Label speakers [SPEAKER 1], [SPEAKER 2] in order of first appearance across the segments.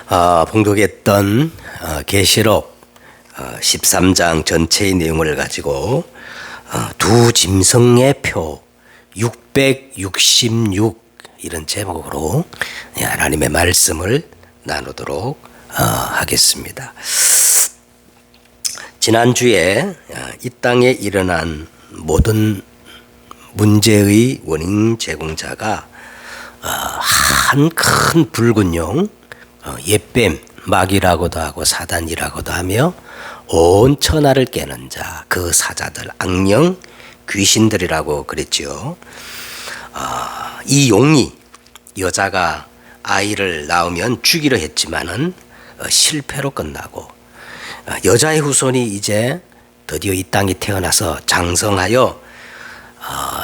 [SPEAKER 1] 봉독했던 계시록 13장 전체의 내용을 가지고 두 짐승의 표 666 이런 제목으로 하나님의 말씀을 나누도록 하겠습니다. 지난주에 이 땅에 일어난 모든 문제의 원인 제공자가 한 큰 붉은 용, 옛뱀, 마귀라고도 하고 사단이라고도 하며 온 천하를 깨는 자, 그 사자들, 악령, 귀신들이라고 그랬죠. 이 용이 여자가 아이를 낳으면 주기로 했지만은 실패로 끝나고 여자의 후손이 이제 드디어 이 땅에 태어나서 장성하여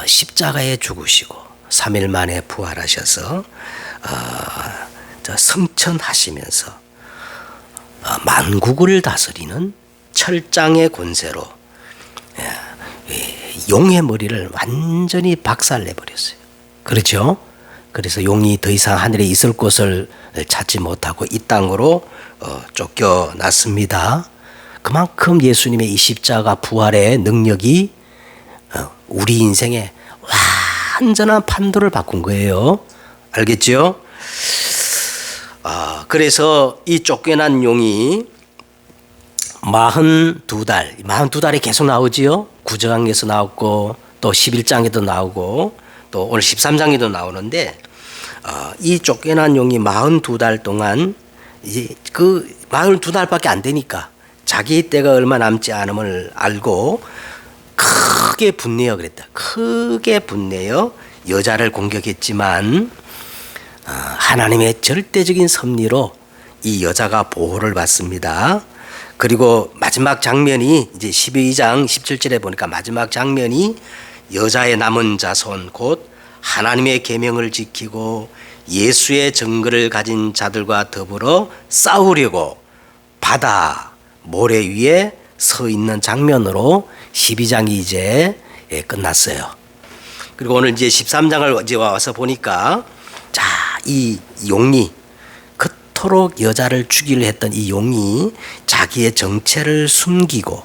[SPEAKER 1] 십자가에 죽으시고 3일 만에 부활하셔서 승천하시면서 만국을 다스리는 철장의 권세로 용의 머리를 완전히 박살내버렸어요. 그렇죠? 그래서 용이 더 이상 하늘에 있을 곳을 찾지 못하고 이 땅으로 쫓겨났습니다. 그만큼 예수님의 이 십자가 부활의 능력이 우리 인생에 완전한 판도를 바꾼 거예요. 알겠죠? 그래서 이 쫓겨난 용이 42달이 계속 나오지요. 9장에서 나왔고 또 11장에도 나오고 또 오늘 13장에도 나오는데 이 쫓겨난 용이 42달 동안 이제 그 42달밖에 안 되니까 자기 때가 얼마 남지 않음을 알고 크게 분내어 그랬다. 크게 분내어 여자를 공격했지만 하나님의 절대적인 섭리로 이 여자가 보호를 받습니다. 그리고 마지막 장면이 이제 12장 17절에 보니까 마지막 장면이 여자의 남은 자손 곧 하나님의 계명을 지키고 예수의 증거를 가진 자들과 더불어 싸우려고 바다 모래 위에 서 있는 장면으로 12장이 이제 끝났어요. 그리고 오늘 이제 13장을 이제 와서 보니까 자, 이 용이 그토록 여자를 죽이려 했던 이 용이 자기의 정체를 숨기고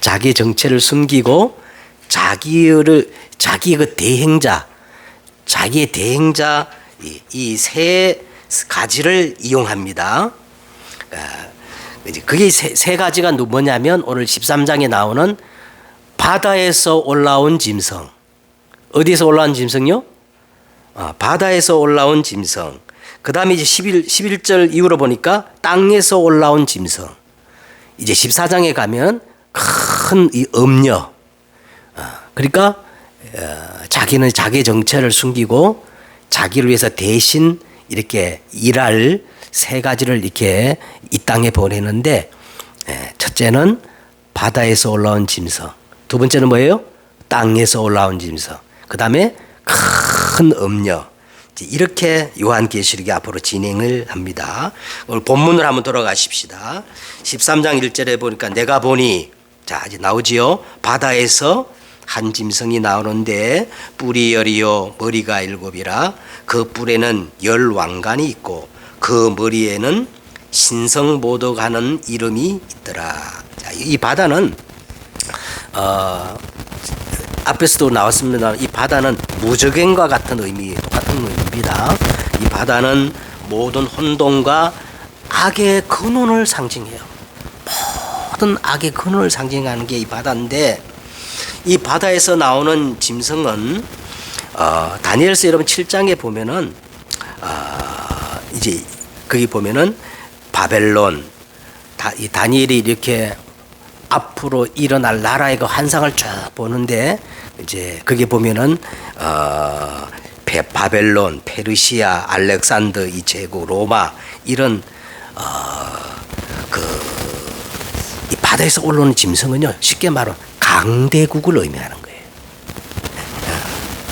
[SPEAKER 1] 자기의 정체를 숨기고 자기의 그 대행자 자기의 대행자 이 세 가지를 이용합니다. 그게 세 가지가 뭐냐면 오늘 13장에 나오는 바다에서 올라온 짐승. 어디에서 올라온 짐승요? 바다에서 올라온 짐승. 그 다음에 이제 11절 이후로 보니까 땅에서 올라온 짐승. 이제 14장에 가면 큰 이 음녀. 그러니까 자기는 자기의 정체를 숨기고 자기를 위해서 대신 이렇게 일할 세 가지를 이렇게 이 땅에 보내는데 첫째는 바다에서 올라온 짐승. 두 번째는 뭐예요? 땅에서 올라온 짐승. 그 다음에 큰 음녀. 이렇게 요한계시록이 앞으로 진행을 합니다. 오늘 본문을 한번 돌아가십시다. 13장 1절에 보니까 내가 보니 자 이제 나오지요. 바다에서 한 짐승이 나오는데 뿔이 10이요 머리가 7이라 그 뿔에는 10왕관이 있고 그 머리에는 신성모독하는 이름이 있더라. 자, 이 바다는 앞에서도 나왔습니다. 이 바다는 무적행과 같은 의미, 똑같은 의미입니다. 이 바다는 모든 혼돈과 악의 근원을 상징해요. 모든 악의 근원을 상징하는 게 이 바다인데 이 바다에서 나오는 짐승은 다니엘서 여러분 7장에 보면은 이제 거기 보면은 바벨론 이 다니엘이 이렇게 앞으로 일어날 나라의 그 환상을 쭉 보는데 이제 거기 보면은 바벨론, 페르시아, 알렉산더 이 제국, 로마 이런 이 바다에서 올라오는 짐승은요 쉽게 말하면 강대국을 의미하는 거예요.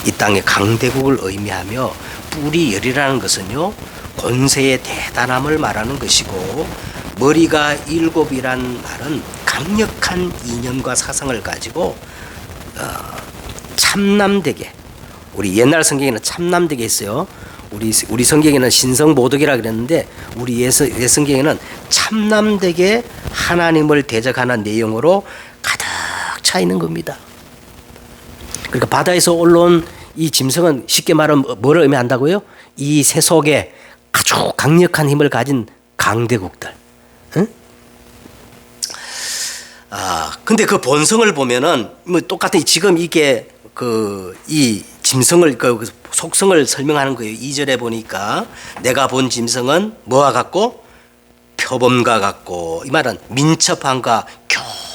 [SPEAKER 1] 이 땅의 강대국을 의미하며 뿔이 10이라는 것은요 권세의 대단함을 말하는 것이고 머리가 7이란 말은 강력한 이념과 사상을 가지고 참남되게 우리 옛날 성경에는 참남되게 있어요. 우리 성경에는 신성모독이라 그랬는데 우리 예성경에는 참남되게 하나님을 대적하는 내용으로 가득 차 있는 겁니다. 그러니까 바다에서 올라온 이 짐승은 쉽게 말하면 뭐를 의미한다고요? 이 새 속에 아주 강력한 힘을 가진 강대국들. 응? 근데 그 본성을 보면은 뭐 똑같은 지금 이게 이 짐승을 그 속성을 설명하는 거예요. 2절에 보니까 내가 본 짐승은 뭐와 같고 표범과 같고, 이 말은 민첩함과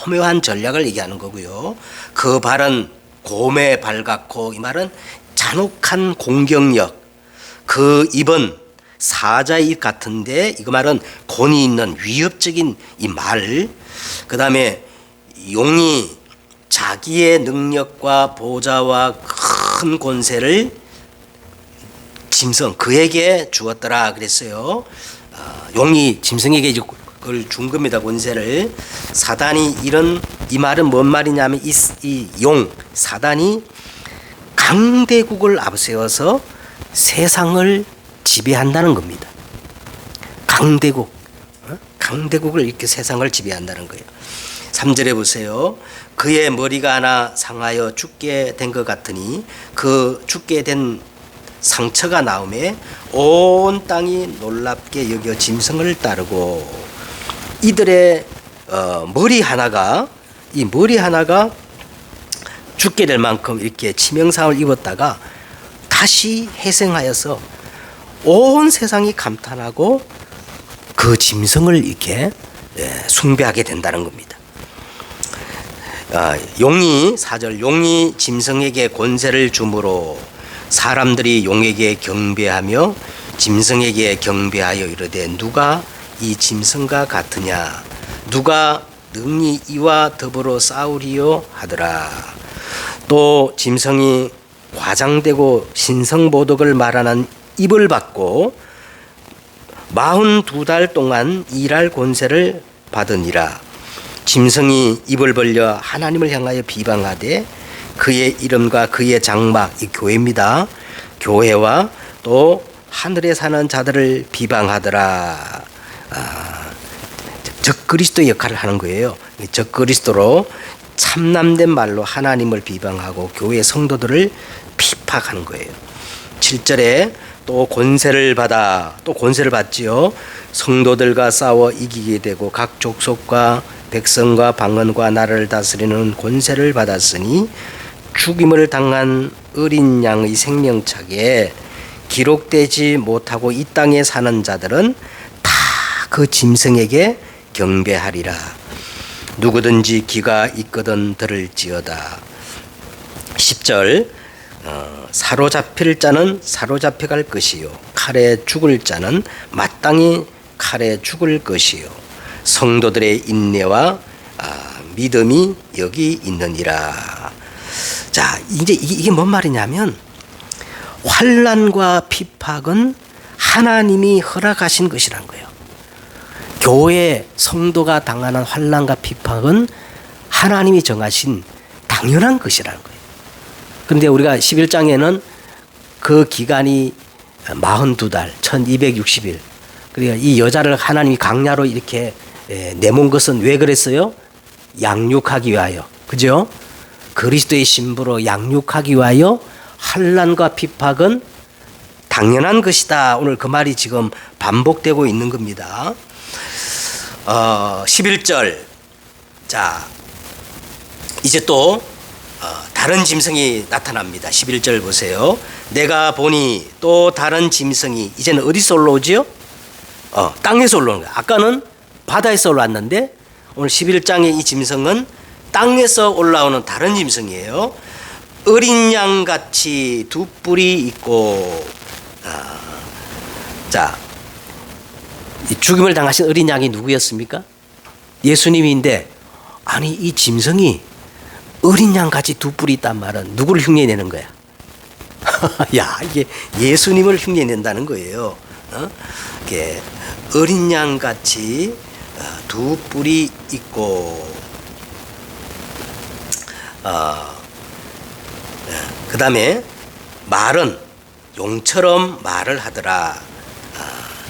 [SPEAKER 1] 교묘한 전략을 얘기하는 거고요. 그 발은 곰의 발 같고, 이 말은 잔혹한 공격력. 그 입은 사자의 입 같은데 이거 말은 권위 있는 위협적인 이 말. 그 다음에 용이 자기의 능력과 보좌와 큰 권세를 짐승 그에게 주었더라 그랬어요. 용이 짐승에게 그걸 준 겁니다. 권세를. 사단이 이 말은 뭔 말이냐면 이 용 사단이 강대국을 앞세워서 세상을 지배한다는 겁니다. 강대국을 이렇게 세상을 지배한다는 거예요. 3절에 보세요. 그의 머리가 하나 상하여 죽게 된 것 같으니 그 죽게 된 상처가 나오매 온 땅이 놀랍게 여겨 짐승을 따르고, 이들의 머리 하나가 죽게 될 만큼 이렇게 치명상을 입었다가 다시 회생하여서 온 세상이 감탄하고 그 짐승을 이렇게 숭배하게 된다는 겁니다. 4절 용이 짐승에게 권세를 주므로 사람들이 용에게 경배하며 짐승에게 경배하여 이르되 누가 이 짐승과 같으냐, 누가 능히 이와 더불어 싸우리요 하더라. 또 짐승이 과장되고 신성모독을 말하는 입을 받고 42달 동안 일할 권세를 받으니라. 짐승이 입을 벌려 하나님을 향하여 비방하되 그의 이름과 그의 장막, 이 교회입니다. 교회와 또 하늘에 사는 자들을 비방하더라. 적그리스도 역할을 하는 거예요. 적그리스도로 참남된 말로 하나님을 비방하고 교회 성도들을 핍박하는 거예요. 7절에 또 권세를 받지요. 성도들과 싸워 이기게 되고 각 족속과 백성과 방언과 나라를 다스리는 권세를 받았으니 죽임을 당한 어린 양의 생명책에 기록되지 못하고 이 땅에 사는 자들은 다 그 짐승에게 경배하리라. 누구든지 귀가 있거든 들을지어다. 10절 사로잡힐 자는 사로잡혀갈 것이요 칼에 죽을 자는 마땅히 칼에 죽을 것이요 성도들의 인내와 믿음이 여기 있느니라. 자, 이제 이게 뭔 말이냐면 환난과 핍박은 하나님이 허락하신 것이란 거예요. 교회 성도가 당하는 환난과 핍박은 하나님이 정하신 당연한 것이라는 거예요. 그런데 우리가 11장에는 그 기간이 42달, 1260일. 그러니까 이 여자를 하나님이 강야로 이렇게 내몬 것은 왜 그랬어요? 양육하기 위하여. 그죠? 그리스도의 신부로 양육하기 위하여 환난과 핍박은 당연한 것이다. 오늘 그 말이 지금 반복되고 있는 겁니다. 11절. 자, 이제 또 다른 짐승이 나타납니다. 11절 보세요. 내가 보니 또 다른 짐승이 이제는 어디서 올라오지요? 땅에서 올라오는 거예요. 아까는 바다에서 올라왔는데 오늘 11장의 이 짐승은 땅에서 올라오는 다른 짐승이에요. 어린 양같이 두 뿔이 있고, 자, 이 죽임을 당하신 어린 양이 누구였습니까? 예수님인데, 아니 이 짐승이 어린 양같이 두 뿔이 있단 말은 누구를 흉내내는 거야? 야, 이게 예수님을 흉내낸다는 거예요. 이게 어린 양같이 두 뿔이 있고, 그 다음에 말은 용처럼 말을 하더라.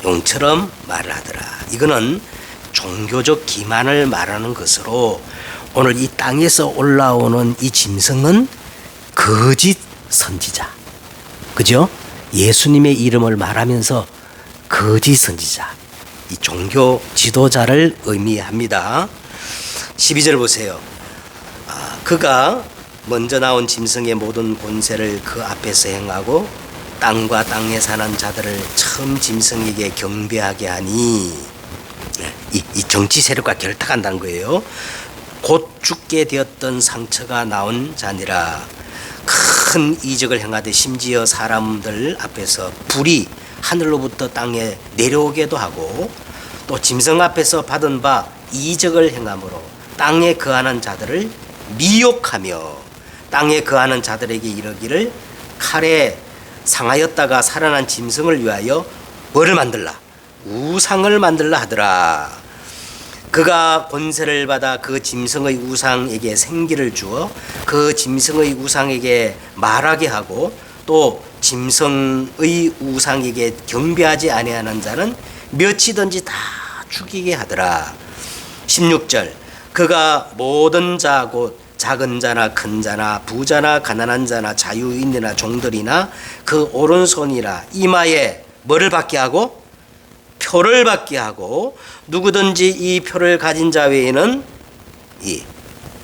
[SPEAKER 1] 용처럼 말을 하더라. 이거는 종교적 기만을 말하는 것으로 오늘 이 땅에서 올라오는 이 짐승은 거짓 선지자. 그죠? 예수님의 이름을 말하면서 거짓 선지자. 이 종교 지도자를 의미합니다. 12절 보세요. 그가 먼저 나온 짐승의 모든 권세를 그 앞에서 행하고 땅과 땅에 사는 자들을 처음 짐승에게 경배하게 하니 이 정치 세력과 결탁한다는 거예요. 곧 죽게 되었던 상처가 나온 자니라. 큰 이적을 행하되 심지어 사람들 앞에서 불이 하늘로부터 땅에 내려오게도 하고 또 짐승 앞에서 받은 바 이적을 행함으로 땅에 거하는 자들을 미혹하며 땅에 거하는 자들에게 이르기를 칼에 상하였다가 살아난 짐승을 위하여 뭐를 만들라? 우상을 만들라 하더라. 그가 권세를 받아 그 짐승의 우상에게 생기를 주어 그 짐승의 우상에게 말하게 하고 또 짐승의 우상에게 경배하지 아니하는 자는 몇이든지 다 죽이게 하더라. 16절 그가 모든 자 곧 작은 자나 큰 자나 부자나 가난한 자나 자유인이나 종들이나 그 오른손이나 이마에 뭐를 받게 하고 표를 받게 하고 누구든지 이 표를 가진 자 외에는 이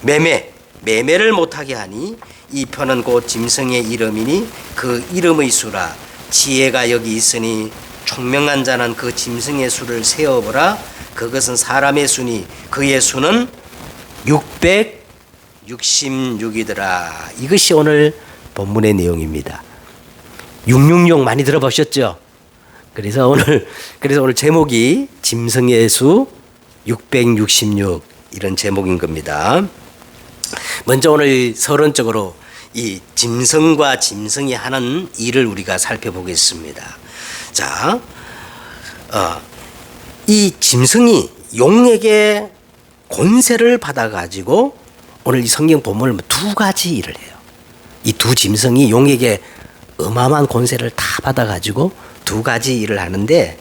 [SPEAKER 1] 매매를 못하게 하니 이 표는 곧 짐승의 이름이니 그 이름의 수라. 지혜가 여기 있으니 총명한 자는 그 짐승의 수를 세어보라. 그것은 사람의 수니 그의 수는 666이더라. 이것이 오늘 본문의 내용입니다. 666 많이 들어보셨죠? 그래서 오늘 제목이 짐승의 수 666 이런 제목인 겁니다. 먼저 오늘 서론적으로 이 짐승과 짐승이 하는 일을 우리가 살펴보겠습니다. 자, 이 짐승이 용에게 권세를 받아가지고 오늘 이 성경 본문을 두 가지 일을 해요. 이 두 짐승이 용에게 어마어마한 권세를 다 받아가지고 두 가지 일을 하는데,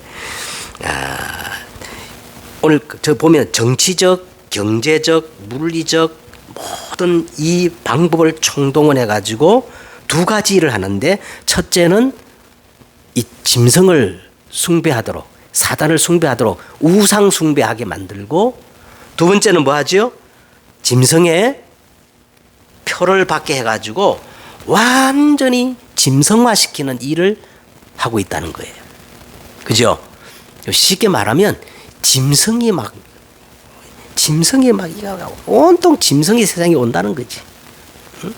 [SPEAKER 1] 오늘 저 보면 정치적, 경제적, 물리적 모든 이 방법을 총동원해가지고 두 가지 일을 하는데, 첫째는 이 짐승을 숭배하도록, 사단을 숭배하도록 우상 숭배하게 만들고, 두 번째는 뭐 하죠? 짐승의 표를 받게 해가지고 완전히 짐승화시키는 일을 하고 있다는 거예요. 그죠? 쉽게 말하면 짐승이 막 온통 짐승이 세상에 온다는 거지. 응?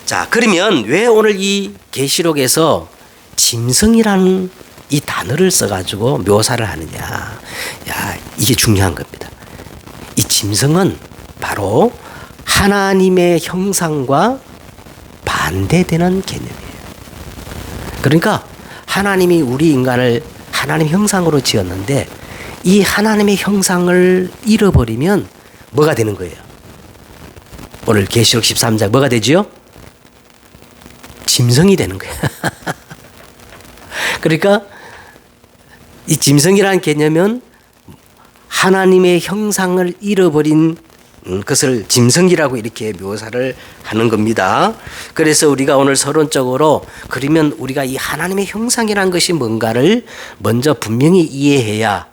[SPEAKER 1] 자, 그러면 왜 오늘 이 계시록에서 짐승이라는 이 단어를 써가지고 묘사를 하느냐? 야, 이게 중요한 겁니다. 이 짐승은 바로 하나님의 형상과 반대되는 개념이에요. 그러니까 하나님이 우리 인간을 하나님 형상으로 지었는데 이 하나님의 형상을 잃어버리면 뭐가 되는 거예요? 오늘 계시록 13장 뭐가 되지요? 짐승이 되는 거예요. 그러니까 이 짐승이라는 개념은 하나님의 형상을 잃어버린 것을 짐승이라고 이렇게 묘사를 하는 겁니다. 그래서 우리가 오늘 서론적으로 그러면 우리가 이 하나님의 형상이라는 것이 뭔가를 먼저 분명히 이해해야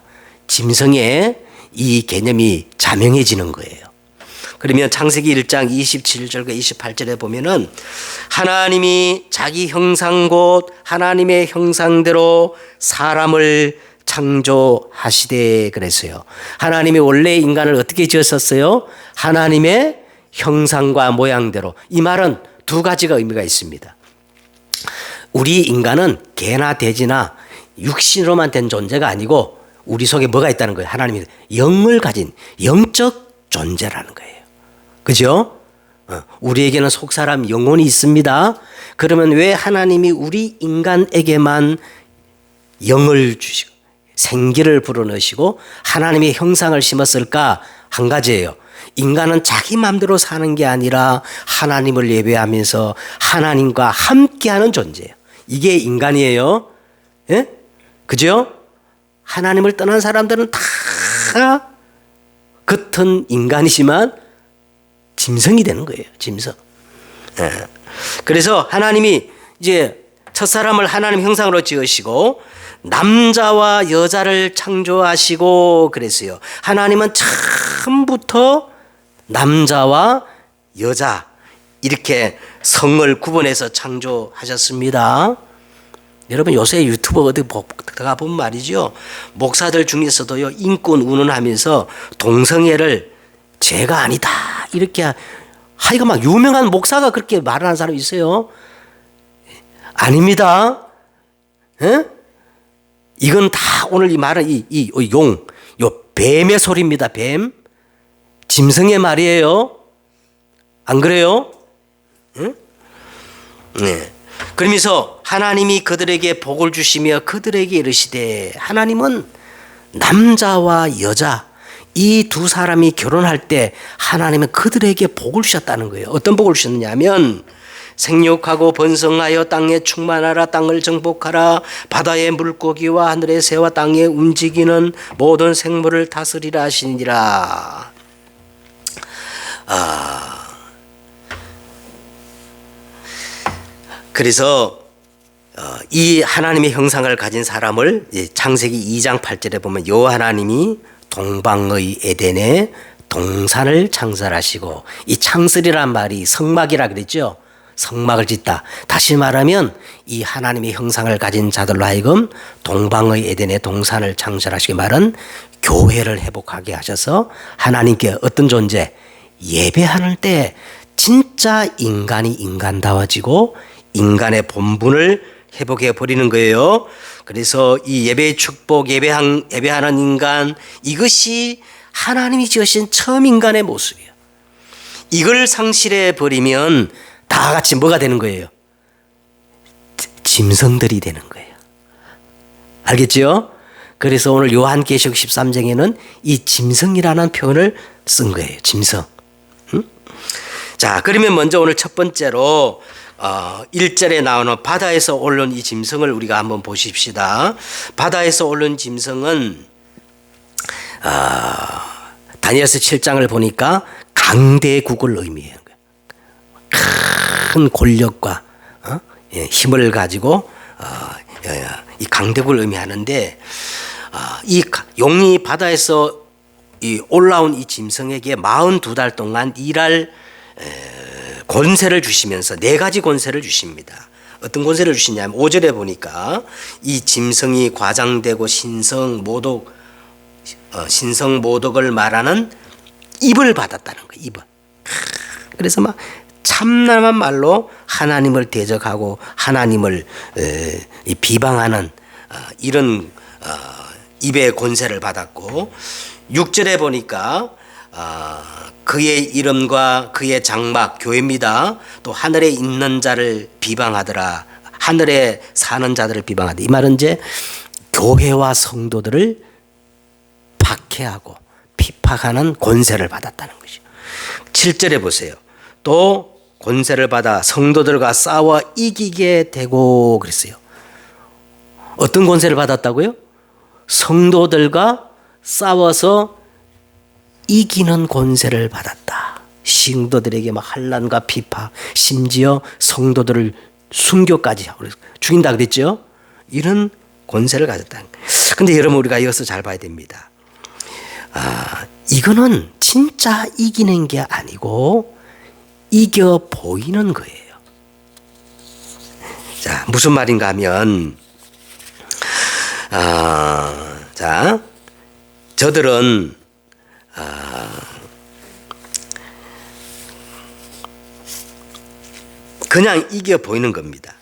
[SPEAKER 1] 짐승의 이 개념이 자명해지는 거예요. 그러면 창세기 1장 27절과 28절에 보면은 하나님이 자기 형상 곧 하나님의 형상대로 사람을 창조하시되 그랬어요. 하나님이 원래 인간을 어떻게 지었었어요? 하나님의 형상과 모양대로. 이 말은 두 가지가 의미가 있습니다. 우리 인간은 개나 돼지나 육신으로만 된 존재가 아니고 우리 속에 뭐가 있다는 거예요? 하나님이 영을 가진 영적 존재라는 거예요. 그죠? 우리에게는 속사람 영혼이 있습니다. 그러면 왜 하나님이 우리 인간에게만 영을 주시고 생기를 불어넣으시고 하나님의 형상을 심었을까? 한 가지예요. 인간은 자기 마음대로 사는 게 아니라 하나님을 예배하면서 하나님과 함께하는 존재예요. 이게 인간이에요. 예? 그죠? 하나님을 떠난 사람들은 다 겉은 인간이지만 짐승이 되는 거예요. 짐승. 예. 그래서 하나님이 이제 첫사람을 하나님 형상으로 지으시고 남자와 여자를 창조하시고 그랬어요. 하나님은 처음부터 남자와 여자 이렇게 성을 구분해서 창조하셨습니다. 여러분 요새 유튜브 어디 들어가 보면 말이죠. 목사들 중에서도요 인권 운운하면서 동성애를 죄가 아니다 이렇게 하여간 막 유명한 목사가 그렇게 말하는 사람이 있어요. 아닙니다. 에? 이건 다 오늘 이 말은 요 뱀의 소리입니다. 뱀. 짐승의 말이에요. 안 그래요? 응? 네. 그러면서 하나님이 그들에게 복을 주시며 그들에게 이르시되 하나님은 남자와 여자 이 두 사람이 결혼할 때 하나님은 그들에게 복을 주셨다는 거예요. 어떤 복을 주셨느냐 하면 생육하고 번성하여 땅에 충만하라 땅을 정복하라 바다의 물고기와 하늘의 새와 땅에 움직이는 모든 생물을 다스리라 하시니라. 그래서 이 하나님의 형상을 가진 사람을 창세기 2장 8절에 보면 요 하나님이 동방의 에덴에 동산을 창설하시고 이 창설이란 말이 성막이라 그랬죠. 성막을 짓다. 다시 말하면 이 하나님의 형상을 가진 자들로 하여금 동방의 에덴에 동산을 창설하시기 말은 교회를 회복하게 하셔서 하나님께 어떤 존재? 예배하는 때 진짜 인간이 인간다워지고 인간의 본분을 회복해 버리는 거예요. 그래서 이 예배의 축복, 예배하는 인간 이것이 하나님이 지으신 처음 인간의 모습이에요. 이걸 상실해 버리면 다 같이 뭐가 되는 거예요? 짐승들이 되는 거예요. 알겠죠? 그래서 오늘 요한계시록 13장에는 이 짐승이라는 표현을 쓴 거예요. 짐승. 자, 그러면 먼저 오늘 첫 번째로 1절에 나오는 바다에서 올라온 이 짐승을 우리가 한번 보십시다. 바다에서 올라온 짐승은 다니엘서 7장을 보니까 강대국을 의미해요. 큰 권력과 힘을 가지고 이 강대국을 의미하는데 이 용이 바다에서 올라온 이 짐승에게 42달 동안 일할 권세를 주시면서 4가지 권세를 주십니다. 어떤 권세를 주시냐면 5절에 보니까 이 짐승이 과장되고 신성모독을 말하는 입을 받았다는 거예요. 입을. 그래서 막 참남한 말로 하나님을 대적하고 하나님을 비방하는 이런 입의 권세를 받았고 6절에 보니까 그의 이름과 그의 장막 교회입니다. 또 하늘에 있는 자를 비방하더라. 하늘에 사는 자들을 비방하더라. 이 말은 이제 교회와 성도들을 박해하고 핍박하는 권세를 받았다는 것이죠. 7절에 보세요. 또 권세를 받아 성도들과 싸워 이기게 되고 그랬어요. 어떤 권세를 받았다고요? 성도들과 싸워서 이기는 권세를 받았다. 성도들에게 막 환난과 비파, 심지어 성도들을 순교까지 죽인다 그랬죠. 이런 권세를 가졌다. 근데 여러분 우리가 이것을 잘 봐야 됩니다. 이거는 진짜 이기는 게 아니고 이겨 보이는 거예요. 자, 무슨 말인가 하면 자, 저들은 그냥 이겨 보이는 겁니다.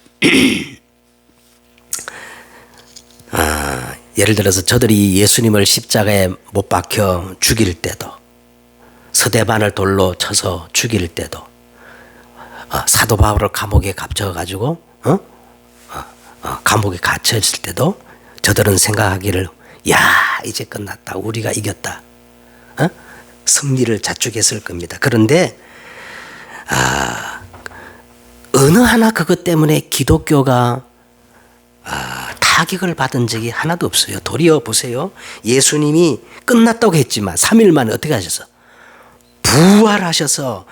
[SPEAKER 1] 예를 들어서 저들이 예수님을 십자가에 못 박혀 죽일 때도 서대반을 돌로 쳐서 죽일 때도 사도 바울을 감옥에 갇혀가지고 감옥에 갇혀있을 때도 저들은 생각하기를 야 이제 끝났다 우리가 이겼다 승리를 자축했을 겁니다. 그런데 어느 하나 그것 때문에 기독교가 타격을 받은 적이 하나도 없어요. 도리어 보세요. 예수님이 끝났다고 했지만 3일 만에 어떻게 하셔서 부활하셔서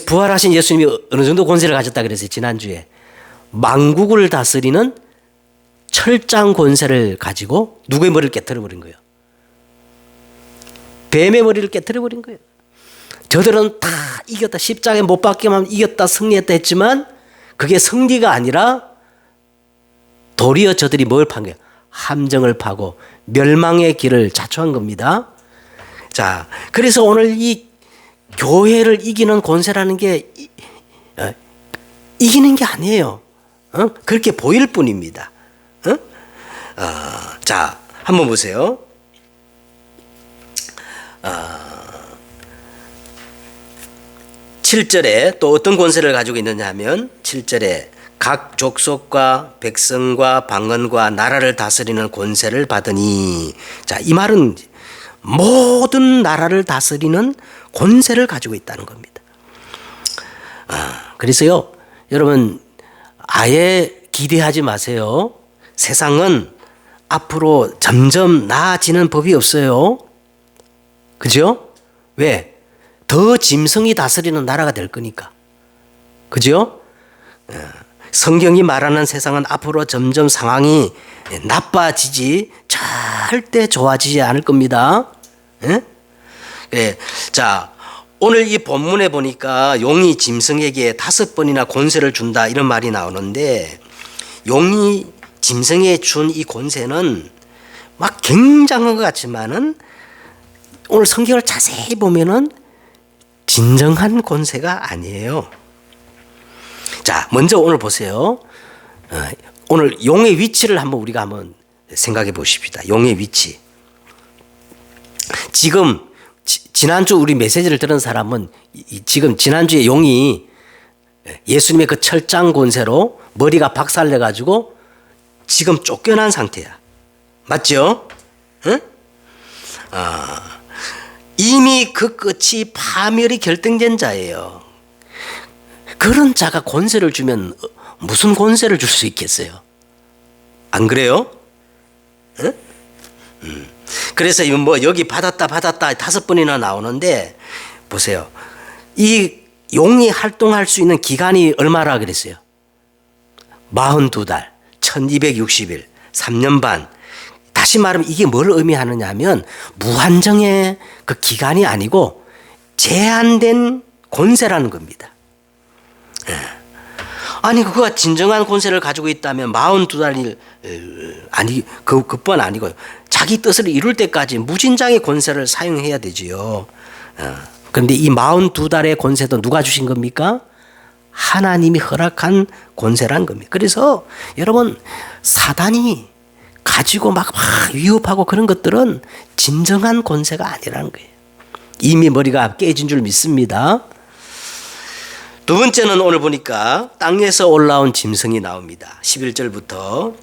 [SPEAKER 1] 부활하신 예수님이 어느 정도 권세를 가졌다 그랬어요. 지난주에 만국을 다스리는 철장 권세를 가지고 누구의 머리를 깨트려 버린 거예요. 뱀의 머리를 깨트려 버린 거예요. 저들은 다 이겼다. 십자가에 못 박기만 하면 이겼다, 승리했다 했지만 그게 승리가 아니라 도리어 저들이 뭘 판 거예요? 함정을 파고 멸망의 길을 자초한 겁니다. 자, 그래서 오늘 이 교회를 이기는 권세라는 게 이기는 게 아니에요. 그렇게 보일 뿐입니다. 자, 한번 보세요. 7절에 또 어떤 권세를 가지고 있느냐 하면 7절에 각 족속과 백성과 방언과 나라를 다스리는 권세를 받으니, 자, 이 말은 모든 나라를 다스리는 권세를 가지고 있다는 겁니다. 그래서요, 여러분 아예 기대하지 마세요. 세상은 앞으로 점점 나아지는 법이 없어요. 그죠? 왜? 더 짐승이 다스리는 나라가 될 거니까. 그죠? 성경이 말하는 세상은 앞으로 점점 상황이 나빠지지 절대 좋아지지 않을 겁니다. 예? 자, 오늘 이 본문에 보니까 용이 짐승에게 5번이나 권세를 준다 이런 말이 나오는데, 용이 짐승에 준 이 권세는 막 굉장한 것 같지만은 오늘 성경을 자세히 보면은 진정한 권세가 아니에요. 자, 먼저 오늘 보세요. 오늘 용의 위치를 한번 생각해 보십시다. 용의 위치. 지금 지난주 우리 메시지를 들은 사람은 지금 지난주에 용이 예수님의 그 철장 권세로 머리가 박살내 가지고 지금 쫓겨난 상태야. 맞죠? 응? 이미 그 끝이 파멸이 결정된 자예요. 그런 자가 권세를 주면 무슨 권세를 줄 수 있겠어요? 안 그래요? 응? 그래서 뭐 여기 받았다 5번이나 나오는데, 보세요. 이 용이 활동할 수 있는 기간이 얼마라 그랬어요? 42달, 1260일, 3년 반. 다시 말하면 이게 뭘 의미하느냐 하면 무한정의 그 기간이 아니고 제한된 권세라는 겁니다. 아니, 그가 진정한 권세를 가지고 있다면 42달이 그뿐 아니고요. 자기 뜻을 이룰 때까지 무진장의 권세를 사용해야 되지요. 그런데 이 42달의 권세도 누가 주신 겁니까? 하나님이 허락한 권세란 겁니다. 그래서 여러분, 사단이 가지고 막 위협하고 그런 것들은 진정한 권세가 아니라는 거예요. 이미 머리가 깨진 줄 믿습니다. 두 번째는 오늘 보니까 땅에서 올라온 짐승이 나옵니다. 11절부터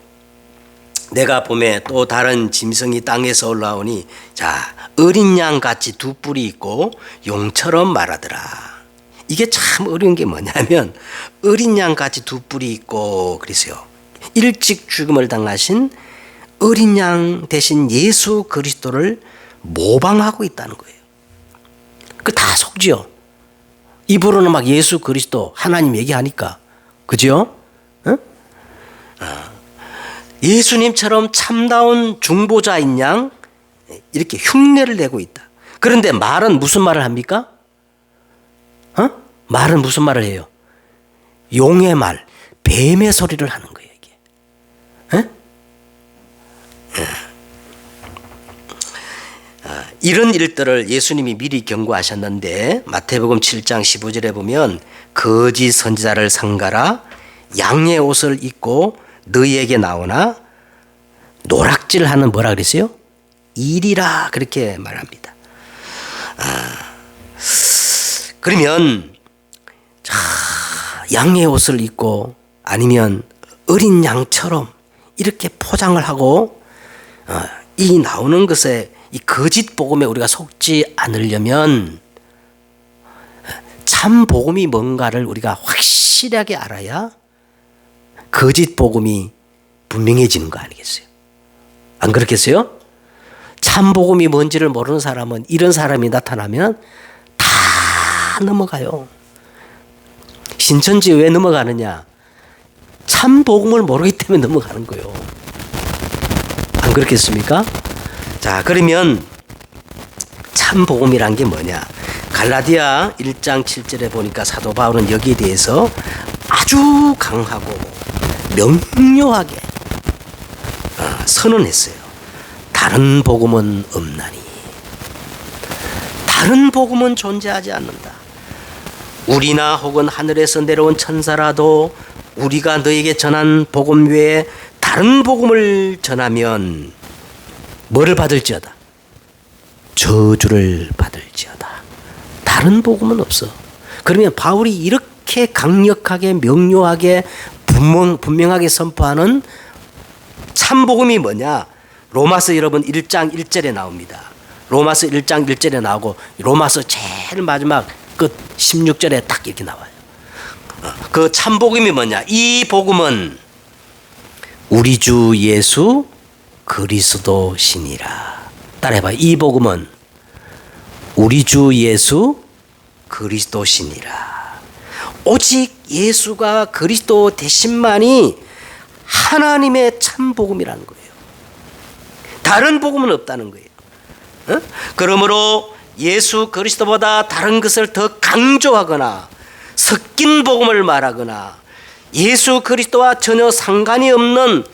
[SPEAKER 1] 내가 보매 또 다른 짐승이 땅에서 올라오니, 자, 어린 양 같이 2뿔이 있고 용처럼 말하더라. 이게 참 어려운 게 뭐냐면 어린 양 같이 2뿔이 있고, 그래서요, 일찍 죽음을 당하신 어린 양 대신 예수 그리스도를 모방하고 있다는 거예요. 그 다 속지요. 입으로는 막 예수 그리스도 하나님 얘기하니까, 그죠? 응? 예수님처럼 참다운 중보자인 양 이렇게 흉내를 내고 있다. 그런데 말은 무슨 말을 합니까? 말은 무슨 말을 해요? 용의 말, 뱀의 소리를 하는 거예요, 이게. 이런 일들을 예수님이 미리 경고하셨는데, 마태복음 7장 15절에 보면 거짓 선지자를 삼가라, 양의 옷을 입고 너희에게 나오나 노락질하는 뭐라 그랬어요? 일이라, 그렇게 말합니다. 그러면 양의 옷을 입고 아니면 어린 양처럼 이렇게 포장을 하고 이 나오는 것에, 이 거짓 복음에 우리가 속지 않으려면 참 복음이 뭔가를 우리가 확실하게 알아야 거짓 복음이 분명해지는 거 아니겠어요? 안 그렇겠어요? 참 복음이 뭔지를 모르는 사람은 이런 사람이 나타나면 다 넘어가요. 신천지 왜 넘어가느냐? 참 복음을 모르기 때문에 넘어가는 거예요. 안 그렇겠습니까? 자, 그러면 참 복음이란 게 뭐냐? 갈라디아 1장 7절에 보니까 사도 바울은 여기에 대해서 아주 강하고 명료하게 선언했어요. 다른 복음은 없나니. 다른 복음은 존재하지 않는다. 우리나 혹은 하늘에서 내려온 천사라도 우리가 너에게 전한 복음 외에 다른 복음을 전하면 뭐를 받을지어다? 저주를 받을지어다. 다른 복음은 없어. 그러면 바울이 이렇게 강력하게 명료하게 분명하게 선포하는 참 복음이 뭐냐? 로마서 여러분 1장 1절에 나옵니다. 로마서 1장 1절에 나오고 로마서 제일 마지막 끝 16절에 딱 이렇게 나와요. 그 참 복음이 뭐냐? 이 복음은 우리 주 예수 그리스도시니라. 따라해봐. 이 복음은 우리 주 예수 그리스도시니라. 오직 예수가 그리스도 되심만이 하나님의 참 복음이라는 거예요. 다른 복음은 없다는 거예요. 그러므로 예수 그리스도보다 다른 것을 더 강조하거나 섞인 복음을 말하거나 예수 그리스도와 전혀 상관이 없는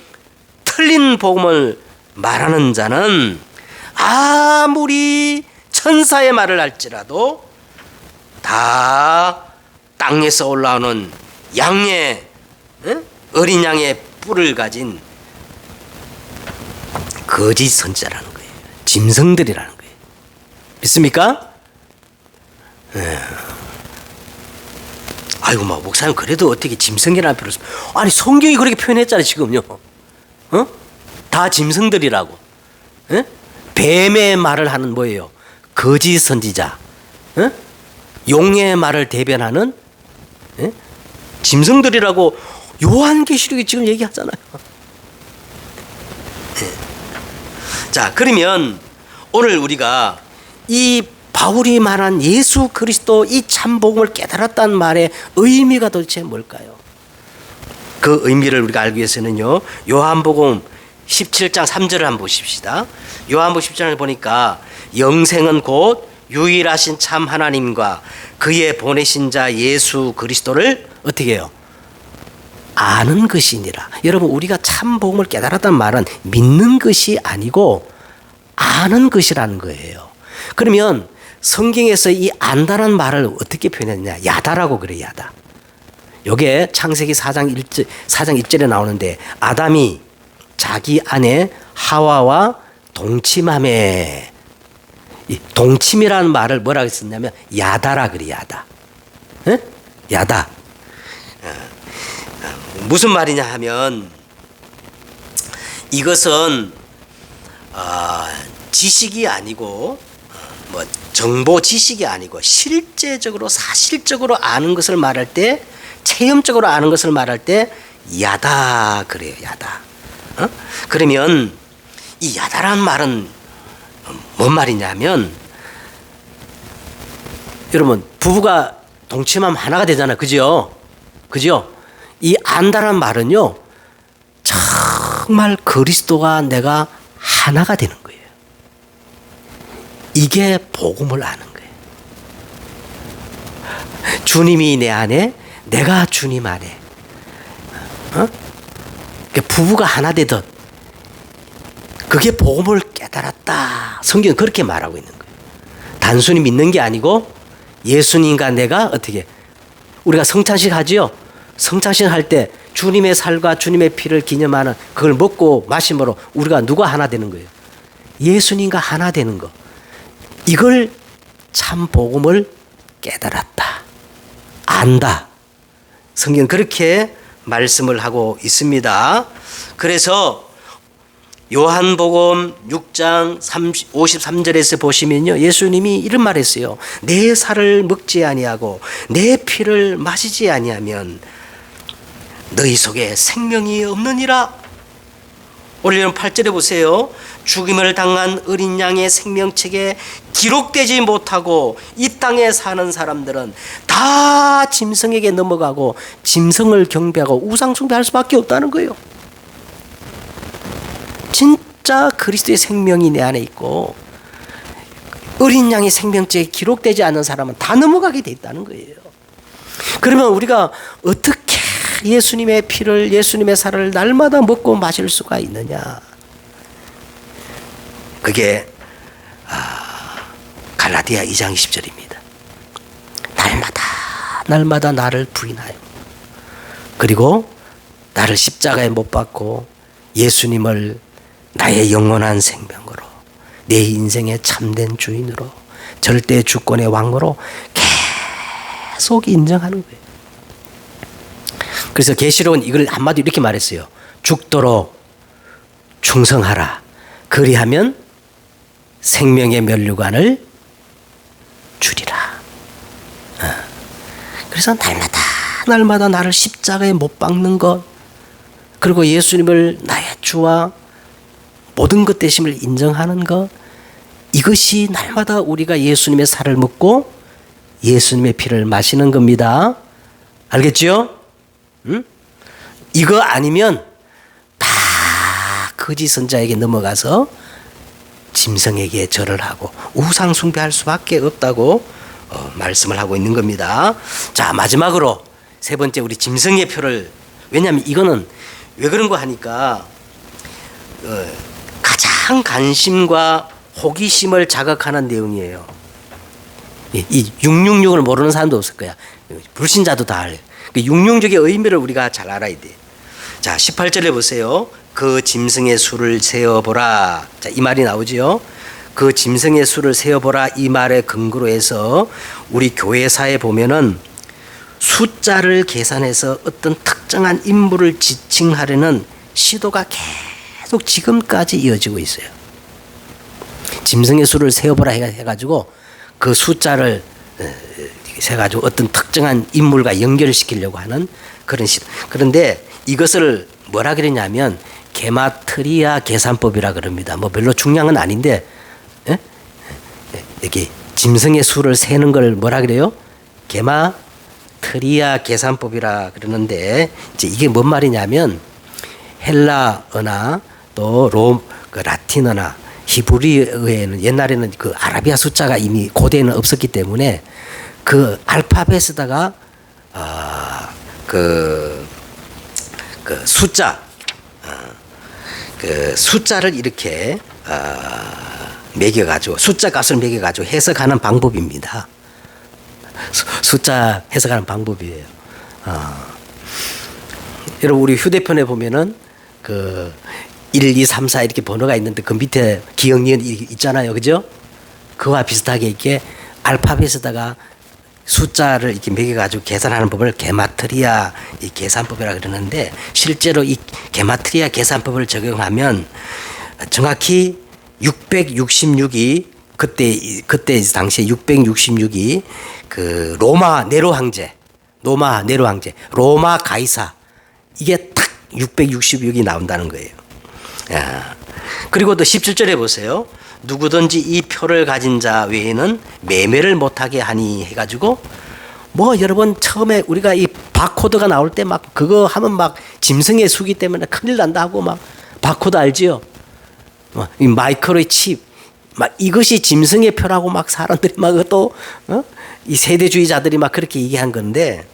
[SPEAKER 1] 틀린 복음을 말하는 자는 아무리 천사의 말을 할지라도 다 땅에서 올라오는 양의 어린 양의 뿔을 가진 거짓 선지자라는 거예요. 짐승들이라는 거예요. 믿습니까? 아이고, 막 목사님 그래도 어떻게 짐승이라는 표현을 아니 성경이 그렇게 표현했잖아요 지금요. 다 짐승들이라고. 뱀의 말을 하는 뭐예요? 거짓 선지자. 용의 말을 대변하는 짐승들이라고 요한계시록이 지금 얘기하잖아요. 자, 그러면 오늘 우리가 이 바울이 말한 예수 그리스도 이 참복음을 깨달았다는 말의 의미가 도대체 뭘까요? 그 의미를 우리가 알기 위해서는요, 요한복음 17장 3절을 한번 보십시다. 요한복음 17장을 보니까 영생은 곧 유일하신 참 하나님과 그의 보내신 자 예수 그리스도를 어떻게 해요? 아는 것이니라. 여러분, 우리가 참 복음을 깨달았다는 말은 믿는 것이 아니고 아는 것이라는 거예요. 그러면 성경에서 이 안다란 말을 어떻게 표현했냐? 야다라고 그래, 야다. 요게 창세기 4장 1절에 나오는데 아담이 자기 아내 하와와 동침함에, 이 동침이라는 말을 뭐라고 썼냐면 야다라 그래, 야다. 에? 야다. 무슨 말이냐 하면 이것은 지식이 아니고 뭐 정보 지식이 아니고 실제적으로 사실적으로 아는 것을 말할 때, 체험적으로 아는 것을 말할 때 야다 그래요, 야다. 그러면 이 야다라는 말은 뭔 말이냐면, 여러분 부부가 동침하면 하나가 되잖아요, 그죠? 그죠? 이 안다라는 말은요, 정말 그리스도가 내가 하나가 되는 거예요. 이게 복음을 아는 거예요. 주님이 내 안에, 내가 주님 안에. 부부가 하나 되듯 그게 복음을 깨달았다. 성경은 그렇게 말하고 있는 거예요. 단순히 믿는 게 아니고 예수님과 내가 어떻게, 우리가 성찬식 하지요. 성찬식 할 때 주님의 살과 주님의 피를 기념하는 그걸 먹고 마심으로 우리가 누가 하나 되는 거예요? 예수님과 하나 되는 거. 이걸 참 복음을 깨달았다, 안다. 성경은 그렇게 말씀을 하고 있습니다. 그래서 요한복음 6장 53절에서 보시면요, 예수님이 이런 말했어요. 내 살을 먹지 아니하고 내 피를 마시지 아니하면 너희 속에 생명이 없느니라. 오늘 8절에 보세요. 죽임을 당한 어린 양의 생명책에 기록되지 못하고 이 땅에 사는 사람들은 다 짐승에게 넘어가고 짐승을 경배하고 우상 숭배할 수밖에 없다는 거예요. 진짜 그리스도의 생명이 내 안에 있고 어린 양의 생명책에 기록되지 않는 사람은 다 넘어가게 돼 있다는 거예요. 그러면 우리가 어떻게 예수님의 피를, 예수님의 살을 날마다 먹고 마실 수가 있느냐? 그게 갈라디아 2장 20절입니다. 날마다 나를 부인하여 그리고 나를 십자가에 못 박고 예수님을 나의 영원한 생명으로, 내 인생의 참된 주인으로, 절대 주권의 왕으로 계속 인정하는 거예요. 그래서 계시록은 이걸 한마디로 이렇게 말했어요. 죽도록 충성하라. 그리하면 생명의 면류관을 주리라. 그래서 날마다 나를 십자가에 못 박는 것, 그리고 예수님을 나의 주와 모든 것 되심을 인정하는 것, 이것이 날마다 우리가 예수님의 살을 먹고 예수님의 피를 마시는 겁니다. 알겠죠? 응? 이거 아니면 다 거짓 선자에게 넘어가서 짐승에게 절을 하고 우상 숭배할 수밖에 없다고 말씀을 하고 있는 겁니다. 자, 마지막으로 세 번째 우리 짐승의 표를, 왜냐하면 이거는 왜 그런 거 하니까 가장 관심과 호기심을 자극하는 내용이에요. 이 666을 모르는 사람도 없을 거야. 불신자도 다 알아요. 666의 의미를 우리가 잘 알아야 돼. 자, 18절에 보세요. 그 짐승의 수를 세어보라. 자, 이 말이 나오죠. 그 짐승의 수를 세어보라. 이 말의 근거로 해서 우리 교회사에 보면은 숫자를 계산해서 어떤 특정한 인물을 지칭하려는 시도가 계속 지금까지 이어지고 있어요. 짐승의 수를 세어보라 해가지고 그 숫자를 세가지고 어떤 특정한 인물과 연결시키려고 하는 그런 시도. 그런데 이것을 뭐라 그러냐면 게마트리아 계산법이라 그럽니다. 뭐 별로 중요한 건 아닌데, 이렇게 짐승의 수를 세는 걸 뭐라 그래요? 게마트리아 계산법이라 그러는데, 이제 이게 뭔 말이냐면 헬라어나 또 그 라틴어나 히브리어에는 옛날에는 그 아라비아 숫자가 이미 고대에는 없었기 때문에 그 알파벳에다가 그 숫자, 그 숫자를 이렇게 매겨가지고 숫자 값을 매겨가지고 해석하는 방법입니다. 숫자 해석하는 방법이에요. 여러분 우리 휴대폰에 보면은 그 1, 2, 3, 4 이렇게 번호가 있는데 그 밑에 기억, 니은 있잖아요, 그죠? 그와 비슷하게 이렇게 알파벳에다가 숫자를 이렇게 매겨가지고 계산하는 법을 게마트리아 이 계산법이라 그러는데, 실제로 이 게마트리아 계산법을 적용하면 정확히 666이 그때 당시에 666이 그 로마 네로 황제, 로마 가이사, 이게 딱 666이 나온다는 거예요. 그리고 또 17절에 보세요. 누구든지 이 표를 가진 자 외에는 매매를 못하게 하니 해가지고, 뭐 여러분 처음에 우리가 이 바코드가 나올 때 막 그거 하면 막 짐승의 수기 때문에 큰일 난다 하고 막 바코드 알지요? 이 마이크로의 칩, 막 이것이 짐승의 표라고 막 사람들이 막 또 이 세대주의자들이 막 그렇게 얘기한 건데,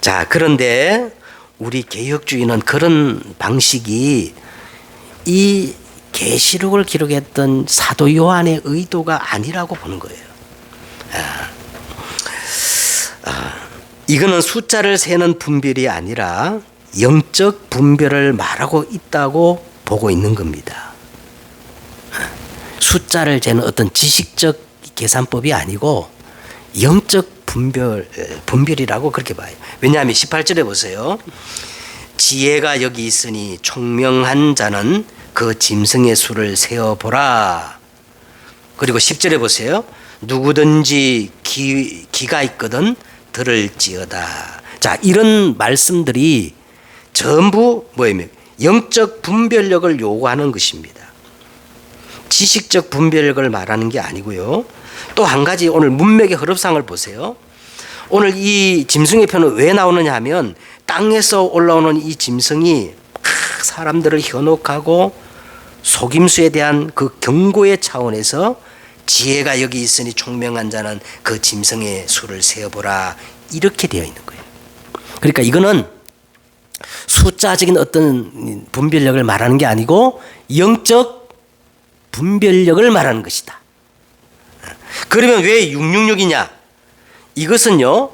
[SPEAKER 1] 자, 그런데 우리 개혁주의는 그런 방식이 이 계시록을 기록했던 사도 요한의 의도가 아니라고 보는 거예요. 이거는 숫자를 세는 분별이 아니라 영적 분별을 말하고 있다고 보고 있는 겁니다. 숫자를 재는 어떤 지식적 계산법이 아니고 영적 분별이라고 그렇게 봐요. 왜냐하면 18절에 보세요. 지혜가 여기 있으니 총명한 자는 그 짐승의 수를 세어보라. 그리고 10절에 보세요. 누구든지 귀가 있거든 들을지어다. 자, 이런 말씀들이 전부 뭐예요? 영적 분별력을 요구하는 것입니다. 지식적 분별력을 말하는 게 아니고요. 또 한 가지 오늘 문맥의 흐름상을 보세요. 오늘 이 짐승의 표는 왜 나오느냐 하면 땅에서 올라오는 이 짐승이 사람들을 현혹하고 속임수에 대한 그 경고의 차원에서 지혜가 여기 있으니 총명한 자는 그 짐승의 수를 세어보라 이렇게 되어 있는 거예요. 그러니까 이거는 숫자적인 어떤 분별력을 말하는 게 아니고 영적 분별력을 말하는 것이다. 그러면 왜 666이냐? 이것은요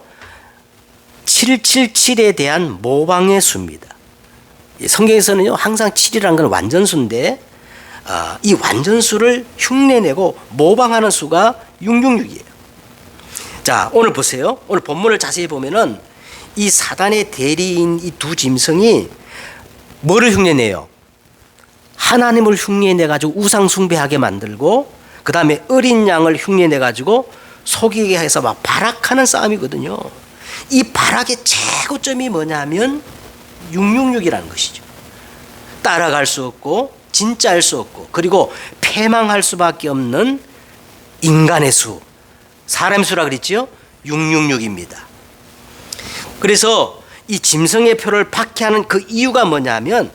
[SPEAKER 1] 777에 대한 모방의 수입니다. 성경에서는요 항상 7이라는 건 완전수인데 이 완전수를 흉내내고 모방하는 수가 666이에요. 자, 오늘 보세요. 오늘 본문을 자세히 보면은 이 사단의 대리인 이 두 짐승이 뭐를 흉내내요? 하나님을 흉내내가지고 우상 숭배하게 만들고 그 다음에 어린 양을 흉내내가지고 속이게 해서 막 발악하는 싸움이거든요. 이 발악의 최고점이 뭐냐면 666이라는 것이죠. 따라갈 수 없고 진짜일 수 없고 그리고 패망할 수밖에 없는 인간의 수, 사람 수라 그랬지요? 666입니다. 그래서 이 짐승의 표를 박해하는 그 이유가 뭐냐면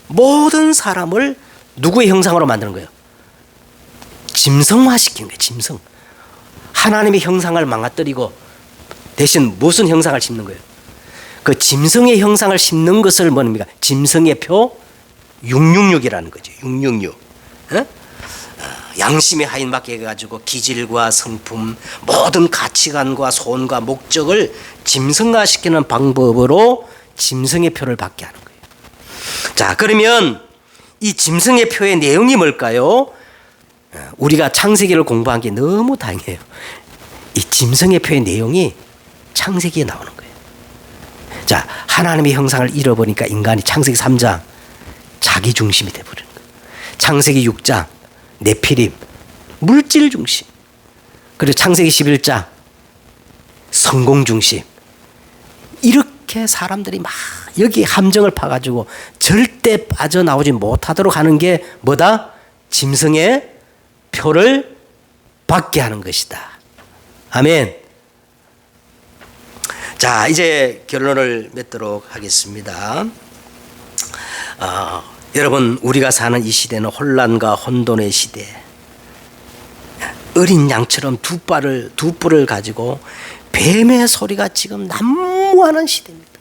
[SPEAKER 1] 모든 사람을 누구의 형상으로 만드는 거예요? 짐승화시키는 거예요. 짐승. 하나님의 형상을 망가뜨리고 대신 무슨 형상을 심는 거예요? 그 짐승의 형상을 심는 것을 뭡니까? 짐승의 표 666이라는 거죠. 666. 양심의 하인밖에 해가지고 기질과 성품 모든 가치관과 소원과 목적을 짐승화시키는 방법으로 짐승의 표를 받게 하는 거예요. 자, 그러면 이 짐승의 표의 내용이 뭘까요? 우리가 창세기를 공부한 게 너무 다행이에요. 이 짐승의 표의 내용이 창세기에 나오는 거예요. 자, 하나님의 형상을 잃어버리니까 인간이 창세기 3장 자기 중심이 되어버리는 거예요. 창세기 6장 네피림 물질 중심, 그리고 창세기 11장 성공 중심. 이렇게 사람들이 막 여기 함정을 파가지고 절대 빠져나오지 못하도록 하는 게 뭐다? 짐승의 표를 받게 하는 것이다. 아멘. 자, 이제 결론을 맺도록 하겠습니다. 여러분, 우리가 사는 이 시대는 혼란과 혼돈의 시대. 어린 양처럼 두 뿔을 가지고 뱀의 소리가 지금 난무하는 시대입니다.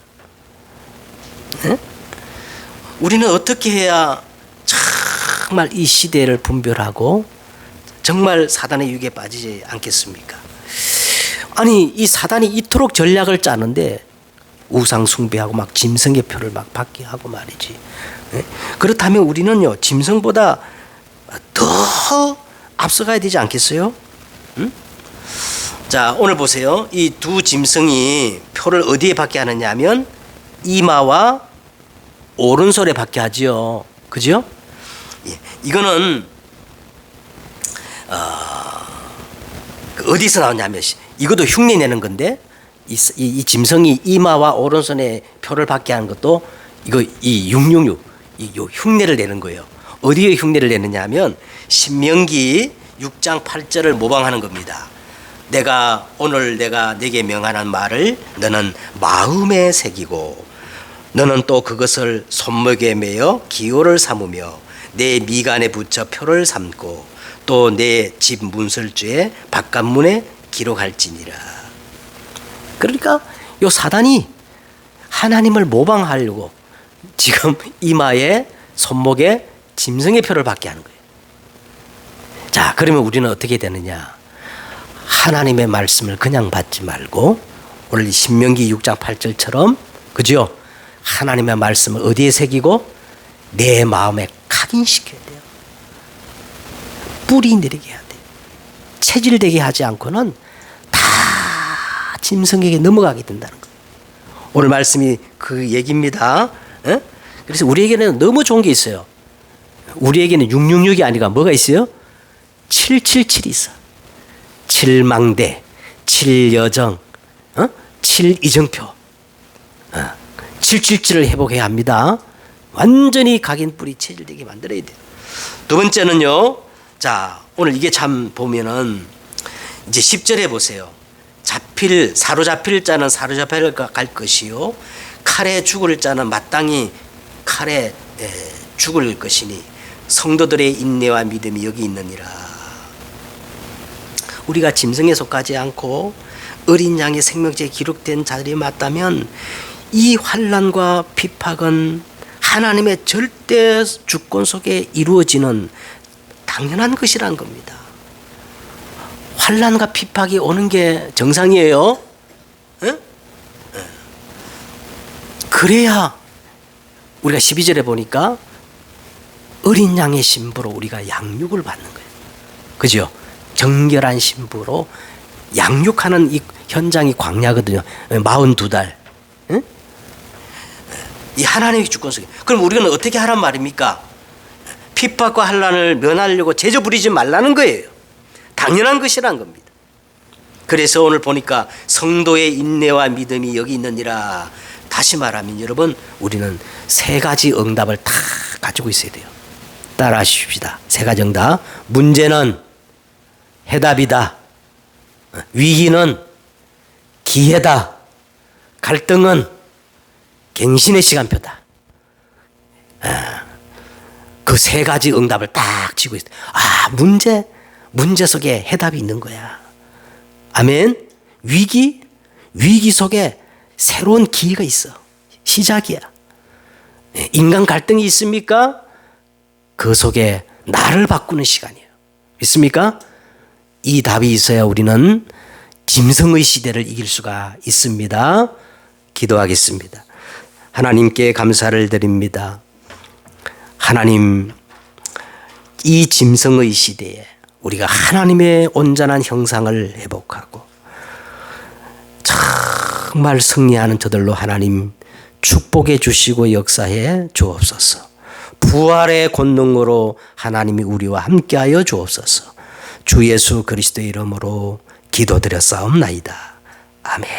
[SPEAKER 1] 네? 우리는 어떻게 해야 정말 이 시대를 분별하고 정말 사단의 유혹에 빠지지 않겠습니까? 아니, 이 사단이 이토록 전략을 짜는데 우상 숭배하고 막 짐승의 표를 막 받게 하고 말이지. 네? 그렇다면 우리는요 짐승보다 더 앞서가야 되지 않겠어요? 응? 자, 오늘 보세요. 이 두 짐승이 표를 어디에 받게 하느냐 하면 이마와 오른손에 받게 하지요. 그죠? 예, 이거는 어디서 나오냐면 이것도 흉내 내는 건데 이 짐승이 이마와 오른손에 표를 받게 하는 것도 이 666 이 흉내를 내는 거예요. 어디에 흉내를 내느냐 하면 신명기 6장 8절을 모방하는 겁니다. 오늘 내가 네게 명하는 말을 너는 마음에 새기고 너는 또 그것을 손목에 매어 기호를 삼으며 내 미간에 붙여 표를 삼고 또 내 집 문설주에 바깥문에 기록할지니라. 그러니까 요 사단이 하나님을 모방하려고 지금 이마에 손목에 짐승의 표를 받게 하는 거예요. 자, 그러면 우리는 어떻게 되느냐? 하나님의 말씀을 그냥 받지 말고 오늘 신명기 6장 8절처럼 그죠? 하나님의 말씀을 어디에 새기고 내 마음에 각인시켜야 돼요. 뿌리 내리게 해야 돼요. 체질되게 하지 않고는 다 짐승에게 넘어가게 된다는 거예요. 오늘 말씀이 그 얘기입니다. 에? 그래서 우리에게는 너무 좋은 게 있어요. 우리에게는 666이 아니라 뭐가 있어요? 777이 있어. 7망대, 7여정, 7이정표. 777을 회복해야 합니다. 완전히 각인뿔이 체질되게 만들어야 돼요. 두 번째는요. 자, 오늘 이게 참 보면은 이제 10절에 보세요. 사로잡힐 자는 사로잡힐 갈 것이요 칼에 죽을 자는 마땅히 칼에 죽을 것이니 성도들의 인내와 믿음이 여기 있느니라. 우리가 짐승에 속하지 않고 어린 양의 생명체에 기록된 자들이 맞다면 이 환난과 핍박은 하나님의 절대 주권 속에 이루어지는 당연한 것이란 겁니다. 환난과 핍박이 오는 게 정상이에요. 에? 그래야 우리가 12절에 보니까 어린 양의 신부로 우리가 양육을 받는 거예요. 그죠? 정결한 신부로 양육하는 이 현장이 광야거든요. 42달. 응? 이 하나님의 주권 속에. 그럼 우리는 어떻게 하란 말입니까? 핍박과 환난을 면하려고 제저 부리지 말라는 거예요. 당연한 것이란 겁니다. 그래서 오늘 보니까 성도의 인내와 믿음이 여기 있느니라. 다시 말하면 여러분, 우리는 세 가지 응답을 다 가지고 있어야 돼요. 따라 하십시다. 세 가지 응답. 문제는 해답이다. 위기는 기회다. 갈등은 갱신의 시간표다. 그 세 가지 응답을 딱 쥐고 있어요. 문제 속에 해답이 있는 거야. 아멘. 위기 속에 새로운 기회가 있어. 시작이야. 인간 갈등이 있습니까? 그 속에 나를 바꾸는 시간이에요. 있습니까? 이 답이 있어야 우리는 짐승의 시대를 이길 수가 있습니다. 기도하겠습니다. 하나님께 감사를 드립니다. 하나님, 이 짐승의 시대에 우리가 하나님의 온전한 형상을 회복하고 정말 승리하는 저들로 하나님 축복해 주시고 역사해 주옵소서. 부활의 권능으로 하나님이 우리와 함께하여 주옵소서. 주 예수 그리스도의 이름으로 기도드렸사옵나이다. 아멘.